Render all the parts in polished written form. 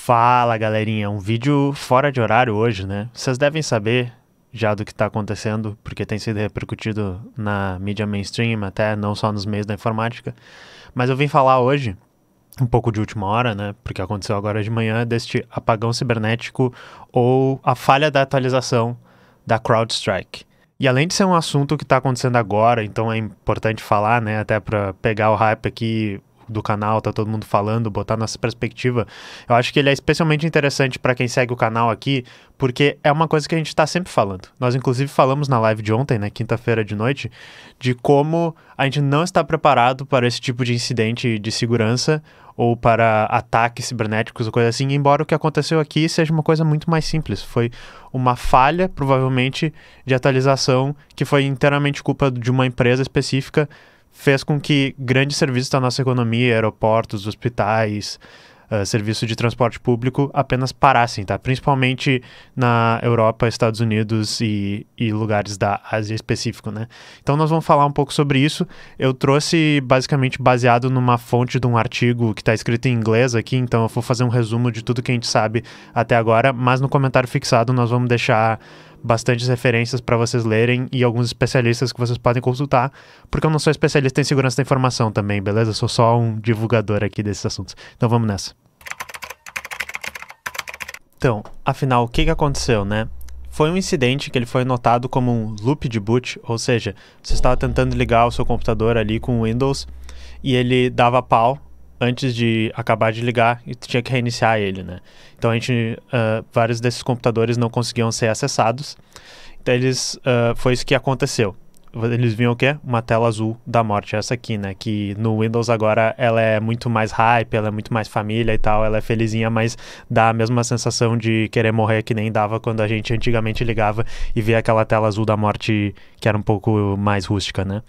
Fala, galerinha, um vídeo fora de horário hoje, né? Vocês devem saber já do que está acontecendo, porque tem sido repercutido na mídia mainstream, até não só nos meios da informática. Mas eu vim falar hoje, um pouco de última hora, né? Porque aconteceu agora de manhã, deste apagão cibernético ou a falha da atualização da CrowdStrike. E além de ser um assunto que está acontecendo agora, então é importante falar, né? Até para pegar o hype aqui do canal, tá todo mundo falando, botar nossa perspectiva. Eu acho que ele é especialmente interessante para quem segue o canal aqui, porque é uma coisa que a gente está sempre falando. Nós, inclusive, falamos na live de ontem, né, quinta-feira de noite, de como a gente não está preparado para esse tipo de incidente de segurança ou para ataques cibernéticos ou coisa assim, embora o que aconteceu aqui seja uma coisa muito mais simples. Foi uma falha, provavelmente, de atualização que foi inteiramente culpa de uma empresa específica, fez com que grandes serviços da nossa economia, aeroportos, hospitais, serviço de transporte público apenas parassem, tá? Principalmente na Europa, Estados Unidos e lugares da Ásia específico, né? Então nós vamos falar um pouco sobre isso. Eu trouxe basicamente baseado numa fonte de um artigo que está escrito em inglês aqui, então eu vou fazer um resumo de tudo que a gente sabe até agora, mas no comentário fixado nós vamos deixar bastantes referências para vocês lerem e alguns especialistas que vocês podem consultar, porque eu não sou especialista em segurança da informação também, beleza? Eu sou só um divulgador aqui desses assuntos. Então vamos nessa. Então, afinal, o que aconteceu, né? Foi um incidente que ele foi notado como um loop de boot, ou seja, você estava tentando ligar o seu computador ali com o Windows e ele dava pau antes de acabar de ligar e tu tinha que reiniciar ele, né? Então vários desses computadores não conseguiam ser acessados. Então foi isso que aconteceu. Eles viam o quê? Uma tela azul da morte, essa aqui, né? Que no Windows agora ela é muito mais hype, ela é muito mais família e tal, ela é felizinha, mas dá a mesma sensação de querer morrer que nem dava quando a gente antigamente ligava e via aquela tela azul da morte que era um pouco mais rústica, né?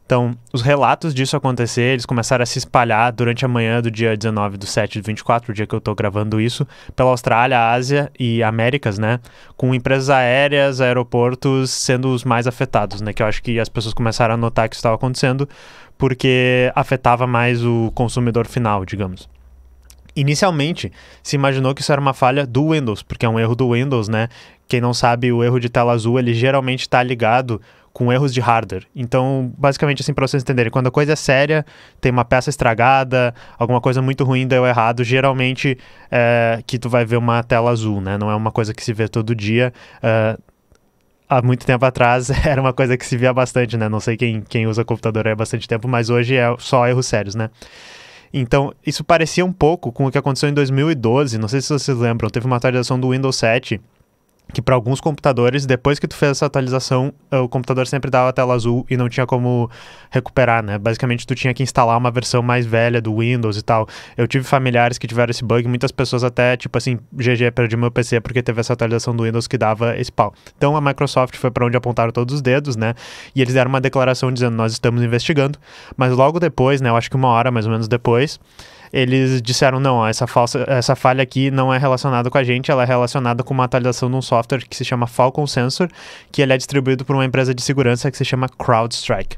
Então, os relatos disso acontecer, eles começaram a se espalhar durante a manhã do dia 19/7/24, o dia que eu estou gravando isso, pela Austrália, Ásia e Américas, né? Com empresas aéreas, aeroportos sendo os mais afetados, né? Que eu acho que as pessoas começaram a notar que isso estava acontecendo porque afetava mais o consumidor final, digamos. Inicialmente, se imaginou que isso era uma falha do Windows, porque é um erro do Windows, né? Quem não sabe, o erro de tela azul, ele geralmente está ligado com erros de hardware. Então, basicamente assim, para vocês entenderem, quando a coisa é séria, tem uma peça estragada, alguma coisa muito ruim deu errado, geralmente que tu vai ver uma tela azul, né? Não é uma coisa que se vê todo dia. Há muito tempo atrás era uma coisa que se via bastante, né? Não sei quem usa computador há bastante tempo, mas hoje é só erros sérios, né? Então, isso parecia um pouco com o que aconteceu em 2012, não sei se vocês lembram, teve uma atualização do Windows 7, que para alguns computadores, depois que tu fez essa atualização, o computador sempre dava a tela azul e não tinha como recuperar, né? Basicamente, tu tinha que instalar uma versão mais velha do Windows e tal. Eu tive familiares que tiveram esse bug, muitas pessoas até, tipo assim, GG, perdi meu PC porque teve essa atualização do Windows que dava esse pau. Então, a Microsoft foi para onde apontaram todos os dedos, né? E eles deram uma declaração dizendo, nós estamos investigando, mas logo depois, né, eu acho que uma hora mais ou menos depois, eles disseram, não, essa falha aqui não é relacionada com a gente, ela é relacionada com uma atualização de um software que se chama Falcon Sensor, que ele é distribuído por uma empresa de segurança que se chama CrowdStrike.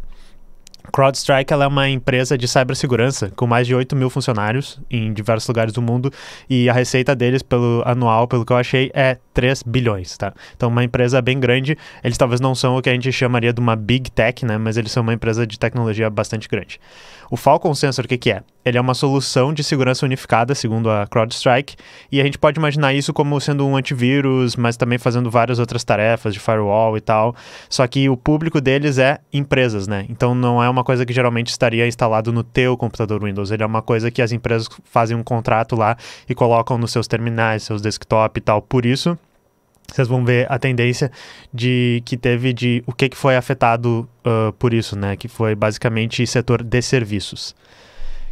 CrowdStrike ela é uma empresa de cibersegurança com mais de 8 mil funcionários em diversos lugares do mundo e a receita deles anual, pelo que eu achei, é 3 bilhões, tá? Então uma empresa bem grande, eles talvez não são o que a gente chamaria de uma Big Tech, né? Mas eles são uma empresa de tecnologia bastante grande. O Falcon Sensor, o que é? Ele é uma solução de segurança unificada, segundo a CrowdStrike, e a gente pode imaginar isso como sendo um antivírus, mas também fazendo várias outras tarefas de firewall e tal, só que o público deles é empresas, né? Então não é uma coisa que geralmente estaria instalado no teu computador Windows, ele é uma coisa que as empresas fazem um contrato lá e colocam nos seus terminais, seus desktop e tal. Por isso, vocês vão ver a tendência que teve de o que foi afetado por isso, né? Que foi basicamente setor de serviços.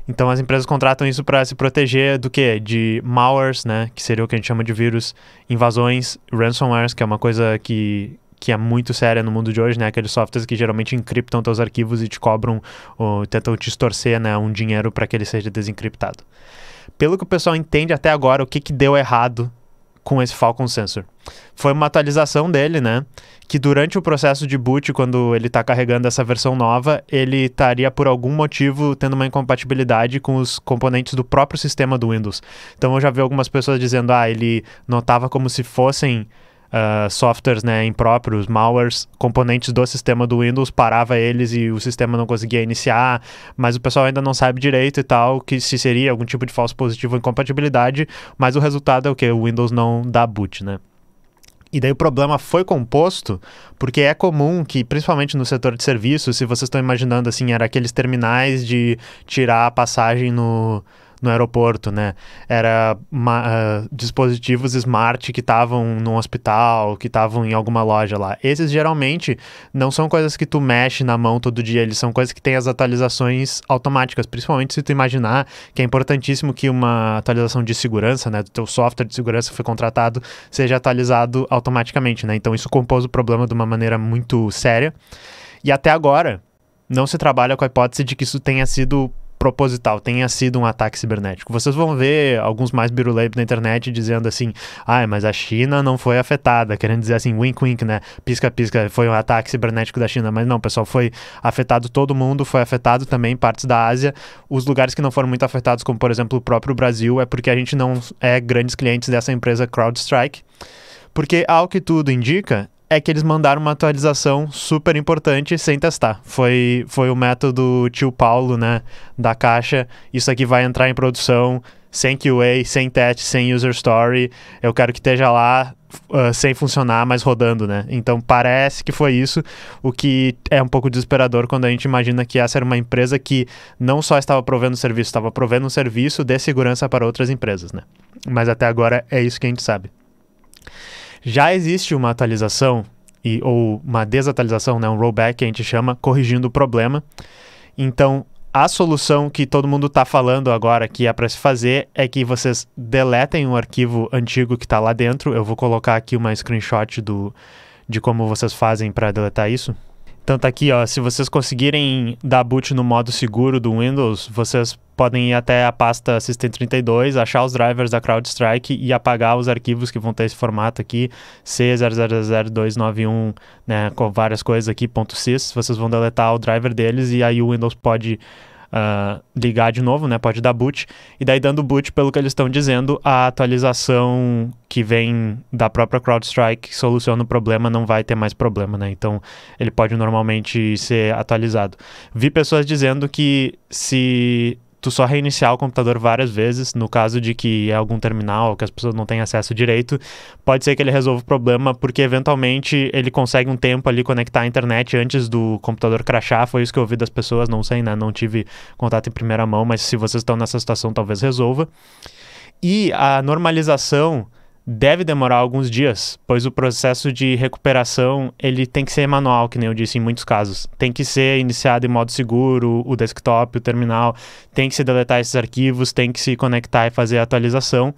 Então as empresas contratam isso para se proteger do quê? De malwares, né? Que seria o que a gente chama de vírus, invasões, ransomwares, que é uma coisa que é muito séria no mundo de hoje, né? Aqueles softwares que geralmente encriptam teus arquivos e te cobram ou tentam te extorcer, né, um dinheiro para que ele seja desencriptado. Pelo que o pessoal entende até agora, o que deu errado com esse Falcon Sensor. Foi uma atualização dele, né? Que durante o processo de boot, quando ele está carregando essa versão nova, ele estaria por algum motivo tendo uma incompatibilidade com os componentes do próprio sistema do Windows. Então eu já vi algumas pessoas dizendo, ele notava como se fossem softwares, né, impróprios, malwares, componentes do sistema do Windows, parava eles e o sistema não conseguia iniciar, mas o pessoal ainda não sabe direito e tal, que se seria algum tipo de falso positivo ou incompatibilidade, mas o resultado é o que? O Windows não dá boot, né? E daí o problema foi composto porque é comum que, principalmente no setor de serviços, se vocês estão imaginando assim, era aqueles terminais de tirar a passagem no aeroporto, né? Era dispositivos smart que estavam num hospital, que estavam em alguma loja lá. Esses geralmente não são coisas que tu mexe na mão todo dia, eles são coisas que têm as atualizações automáticas, principalmente se tu imaginar que é importantíssimo que uma atualização de segurança, né, do teu software de segurança que foi contratado, seja atualizado automaticamente, né? Então isso compôs o problema de uma maneira muito séria. E até agora não se trabalha com a hipótese de que isso tenha sido proposital, tenha sido um ataque cibernético. Vocês vão ver alguns mais biruleiros na internet dizendo assim, mas a China não foi afetada, querendo dizer assim, wink wink, né, pisca pisca, foi um ataque cibernético da China, mas não, pessoal, foi afetado todo mundo, foi afetado também partes da Ásia. Os lugares que não foram muito afetados, como por exemplo o próprio Brasil, é porque a gente não é grandes clientes dessa empresa CrowdStrike, porque ao que tudo indica, é que eles mandaram uma atualização super importante sem testar. Foi o método tio Paulo, né, da caixa. Isso aqui vai entrar em produção sem QA, sem teste, sem user story. Eu quero que esteja lá sem funcionar, mas rodando, né? Então parece que foi isso, o que é um pouco desesperador quando a gente imagina que essa era uma empresa que não só estava provendo serviço, estava provendo um serviço de segurança para outras empresas, né? Mas até agora é isso que a gente sabe. Já existe uma atualização, ou uma desatualização, né, um rollback que a gente chama, corrigindo o problema. Então, a solução que todo mundo está falando agora que é para se fazer é que vocês deletem um arquivo antigo que está lá dentro. Eu vou colocar aqui uma screenshot de como vocês fazem para deletar isso. Então tá aqui, se vocês conseguirem dar boot no modo seguro do Windows, vocês podem ir até a pasta System32, achar os drivers da CrowdStrike e apagar os arquivos que vão ter esse formato aqui, C000291, né, com várias coisas aqui, .sys. Vocês vão deletar o driver deles e aí o Windows pode ligar de novo, né, pode dar boot, e daí dando boot, pelo que eles estão dizendo, a atualização que vem da própria CrowdStrike que soluciona o problema não vai ter mais problema, né, então ele pode normalmente ser atualizado. Vi pessoas dizendo que se tu só reiniciar o computador várias vezes, no caso de que é algum terminal que as pessoas não têm acesso direito, pode ser que ele resolva o problema, porque eventualmente ele consegue um tempo ali conectar a internet antes do computador crashar. Foi isso que eu ouvi das pessoas, não sei, né? Não tive contato em primeira mão, mas se vocês estão nessa situação, talvez resolva. E a normalização deve demorar alguns dias, pois o processo de recuperação ele tem que ser manual, que nem eu disse em muitos casos. Tem que ser iniciado em modo seguro, o desktop, o terminal, tem que se deletar esses arquivos, tem que se conectar e fazer a atualização.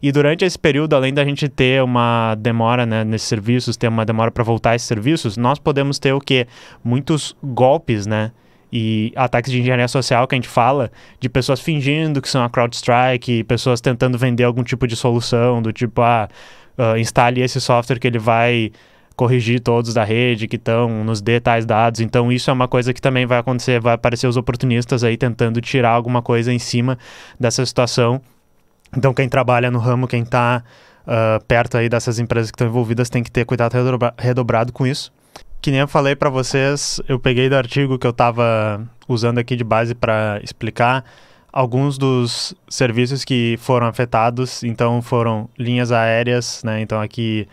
E durante esse período, além da gente ter uma demora, né, nesses serviços, ter uma demora para voltar a esses serviços, nós podemos ter o quê? Muitos golpes, né? E ataques de engenharia social que a gente fala, de pessoas fingindo que são a CrowdStrike, pessoas tentando vender algum tipo de solução, do tipo, instale esse software que ele vai corrigir todos da rede que estão, nos dê tais dados. Então isso é uma coisa que também vai acontecer, vai aparecer os oportunistas aí tentando tirar alguma coisa em cima dessa situação. Então quem trabalha no ramo, quem está perto aí dessas empresas que estão envolvidas tem que ter cuidado redobrado com isso. Que nem eu falei para vocês, eu peguei do artigo que eu estava usando aqui de base para explicar alguns dos serviços que foram afetados. Então foram linhas aéreas, né? Então aqui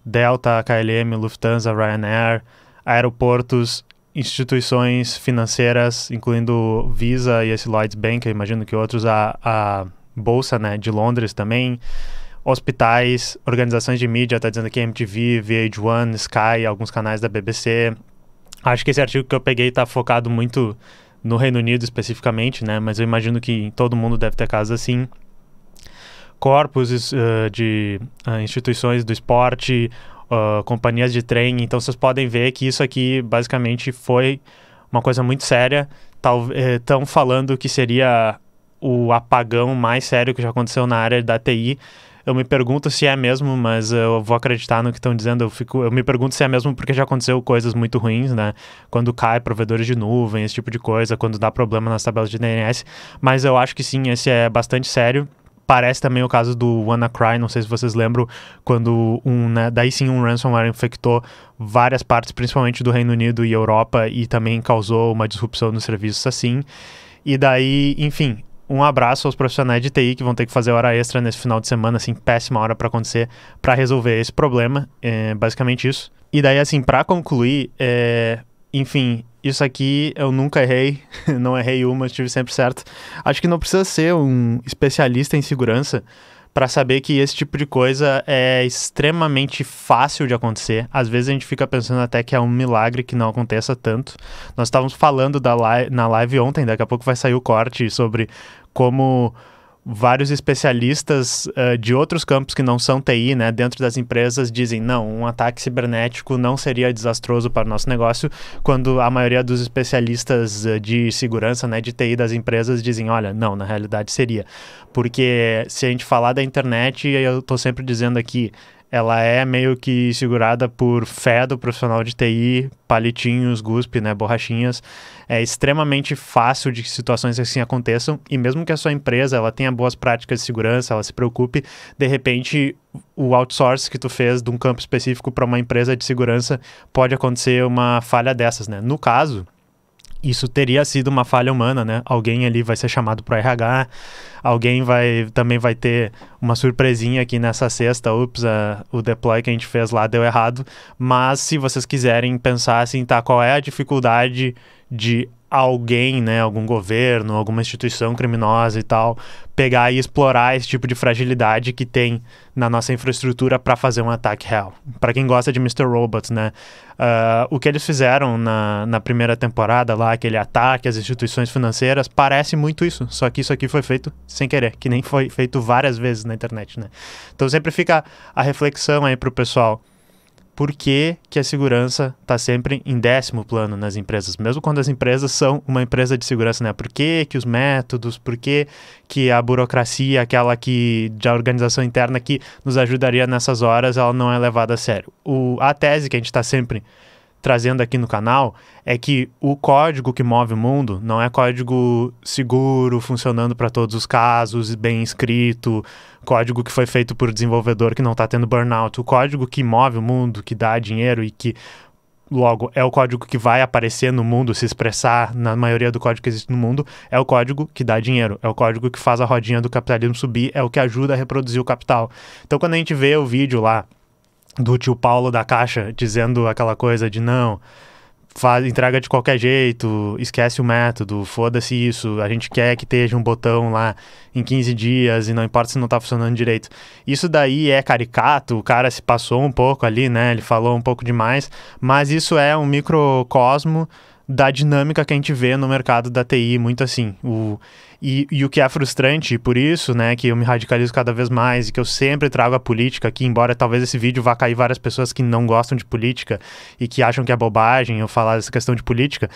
Delta, KLM, Lufthansa, Ryanair, aeroportos, instituições financeiras, incluindo Visa e esse Lloyds Bank, eu imagino que outros, a Bolsa, né, de Londres também, hospitais, organizações de mídia, tá dizendo aqui MTV, VH1, Sky, alguns canais da BBC. Acho que esse artigo que eu peguei tá focado muito no Reino Unido especificamente, né? Mas eu imagino que todo mundo deve ter casos assim. Corpos de instituições do esporte, companhias de trem. Então vocês podem ver que isso aqui basicamente foi uma coisa muito séria. Estão falando que seria o apagão mais sério que já aconteceu na área da TI. Eu me pergunto se é mesmo, mas eu vou acreditar no que estão dizendo. Eu me pergunto se é mesmo porque já aconteceu coisas muito ruins, né? Quando cai provedores de nuvem, esse tipo de coisa, quando dá problema nas tabelas de DNS. Mas eu acho que sim, esse é bastante sério. Parece também o caso do WannaCry, não sei se vocês lembram, quando daí sim um ransomware infectou várias partes, principalmente do Reino Unido e Europa, e também causou uma disrupção nos serviços assim. E daí, enfim, um abraço aos profissionais de TI que vão ter que fazer hora extra nesse final de semana, assim, péssima hora para acontecer, para resolver esse problema, basicamente isso. E daí, assim, para concluir, enfim, isso aqui eu nunca errei, não errei uma, estive sempre certo. Acho que não precisa ser um especialista em segurança para saber que esse tipo de coisa é extremamente fácil de acontecer. Às vezes a gente fica pensando até que é um milagre que não aconteça tanto. Nós estávamos falando na live ontem, daqui a pouco vai sair o corte sobre como vários especialistas de outros campos que não são TI, né, dentro das empresas dizem, não, um ataque cibernético não seria desastroso para o nosso negócio, quando a maioria dos especialistas de segurança, né, de TI das empresas dizem, olha, não, na realidade seria. Porque se a gente falar da internet, eu estou sempre dizendo aqui, ela é meio que segurada por fé do profissional de TI, palitinhos, guspe, né, borrachinhas. É extremamente fácil de que situações assim aconteçam, e mesmo que a sua empresa ela tenha boas práticas de segurança, ela se preocupe, de repente o outsource que tu fez de um campo específico para uma empresa de segurança pode acontecer uma falha dessas, né? No caso, isso teria sido uma falha humana, né? Alguém ali vai ser chamado para o RH, alguém também vai ter uma surpresinha aqui nessa sexta, o deploy que a gente fez lá deu errado, mas se vocês quiserem pensar assim, tá, qual é a dificuldade de alguém, né, algum governo, alguma instituição criminosa e tal, pegar e explorar esse tipo de fragilidade que tem na nossa infraestrutura para fazer um ataque real. Para quem gosta de Mr. Robot, né, o que eles fizeram na primeira temporada lá, aquele ataque às instituições financeiras, parece muito isso, só que isso aqui foi feito sem querer, que nem foi feito várias vezes na internet, né. Então sempre fica a reflexão aí pro pessoal. Por que a segurança está sempre em 10º plano nas empresas? Mesmo quando as empresas são uma empresa de segurança, né? Por que os métodos, por que a burocracia, aquela da organização interna que nos ajudaria nessas horas, ela não é levada a sério? A tese que a gente está sempre trazendo aqui no canal é que o código que move o mundo não é código seguro, funcionando para todos os casos, bem escrito, código que foi feito por desenvolvedor que não está tendo burnout. O código que move o mundo, que dá dinheiro e que logo é o código que vai aparecer no mundo, se expressar na maioria do código que existe no mundo, é o código que dá dinheiro, é o código que faz a rodinha do capitalismo subir, é o que ajuda a reproduzir o capital. Então quando a gente vê o vídeo lá do tio Paulo da Caixa dizendo aquela coisa de não, entrega de qualquer jeito, esquece o método, foda-se isso, a gente quer que esteja um botão lá em 15 dias e não importa se não tá funcionando direito. Isso daí é caricato, o cara se passou um pouco ali, né, ele falou um pouco demais, mas isso é um microcosmo da dinâmica que a gente vê no mercado da TI, muito assim. E o que é frustrante, por isso, né, que eu me radicalizo cada vez mais e que eu sempre trago a política aqui, embora talvez esse vídeo vá cair várias pessoas que não gostam de política e que acham que é bobagem eu falar dessa questão de política,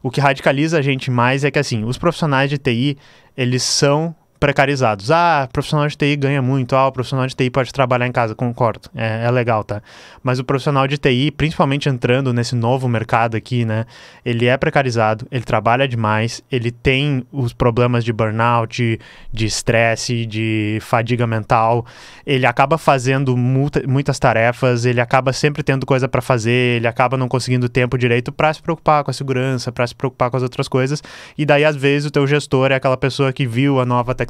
o que radicaliza a gente mais é que, assim, os profissionais de TI, eles são precarizados. Profissional de TI ganha muito, o profissional de TI pode trabalhar em casa, concordo, é legal, tá? Mas o profissional de TI, principalmente entrando nesse novo mercado aqui, né, ele é precarizado, ele trabalha demais, ele tem os problemas de burnout, de estresse, de fadiga mental, ele acaba fazendo muitas tarefas, ele acaba sempre tendo coisa para fazer, ele acaba não conseguindo tempo direito para se preocupar com a segurança, para se preocupar com as outras coisas, e daí às vezes o teu gestor é aquela pessoa que viu a nova tecnologia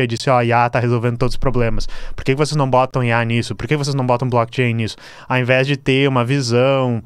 e disse, IA tá resolvendo todos os problemas. Por que vocês não botam IA nisso? Por que vocês não botam blockchain nisso? Ao invés de ter uma visão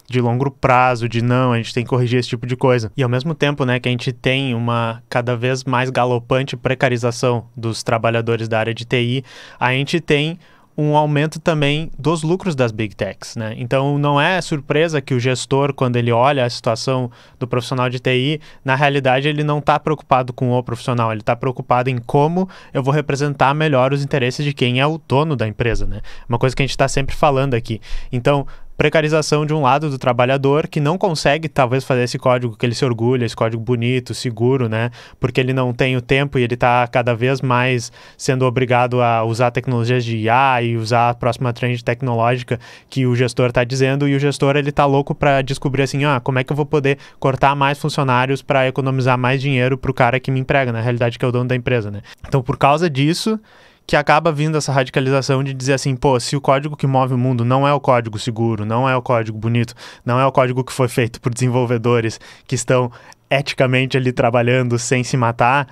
de longo prazo, de não, a gente tem que corrigir esse tipo de coisa. E ao mesmo tempo, né, que a gente tem uma cada vez mais galopante precarização dos trabalhadores da área de TI, a gente tem um aumento também dos lucros das Big Techs, né? Então não é surpresa que o gestor, quando ele olha a situação do profissional de TI, na realidade ele não está preocupado com o profissional, ele está preocupado em como eu vou representar melhor os interesses de quem é o dono da empresa, né? Uma coisa que a gente está sempre falando aqui. Então, precarização de um lado do trabalhador que não consegue talvez fazer esse código que ele se orgulha, esse código bonito, seguro, né? Porque ele não tem o tempo e ele está cada vez mais sendo obrigado a usar tecnologias de IA e usar a próxima trend tecnológica que o gestor está dizendo, e o gestor ele tá louco para descobrir assim, como é que eu vou poder cortar mais funcionários para economizar mais dinheiro para o cara que me emprega, na realidade que é o dono da empresa, né? Então por causa disso que acaba vindo essa radicalização de dizer assim, pô, se o código que move o mundo não é o código seguro, não é o código bonito, não é o código que foi feito por desenvolvedores que estão eticamente ali trabalhando sem se matar,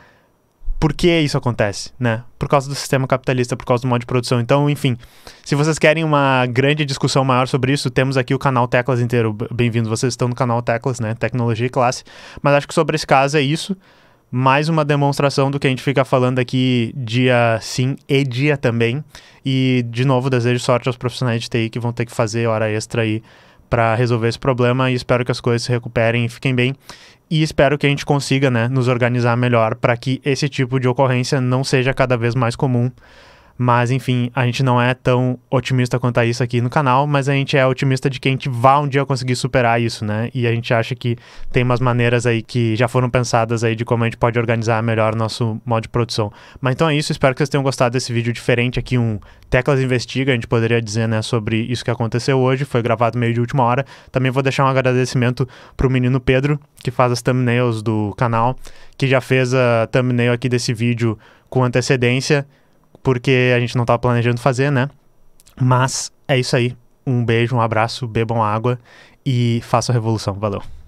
por que isso acontece, né? Por causa do sistema capitalista, por causa do modo de produção. Então, enfim, se vocês querem uma grande discussão maior sobre isso, temos aqui o canal Teclas inteiro. Bem-vindos, vocês estão no canal Teclas, né? Tecnologia e classe. Mas acho que sobre esse caso é isso. Mais uma demonstração do que a gente fica falando aqui dia sim e dia também. E, de novo, desejo sorte aos profissionais de TI que vão ter que fazer hora extra aí para resolver esse problema, e espero que as coisas se recuperem e fiquem bem. E espero que a gente consiga, né, nos organizar melhor para que esse tipo de ocorrência não seja cada vez mais comum. Mas, enfim, a gente não é tão otimista quanto a isso aqui no canal, mas a gente é otimista de que a gente vá um dia conseguir superar isso, né? E a gente acha que tem umas maneiras aí que já foram pensadas aí de como a gente pode organizar melhor nosso modo de produção. Mas então é isso, espero que vocês tenham gostado desse vídeo diferente aqui, um Teclas Investiga, a gente poderia dizer, né, sobre isso que aconteceu hoje, foi gravado meio de última hora. Também vou deixar um agradecimento pro menino Pedro, que faz as thumbnails do canal, que já fez a thumbnail aqui desse vídeo com antecedência, porque a gente não estava planejando fazer, né? Mas é isso aí. Um beijo, um abraço, bebam água e façam a revolução. Valeu!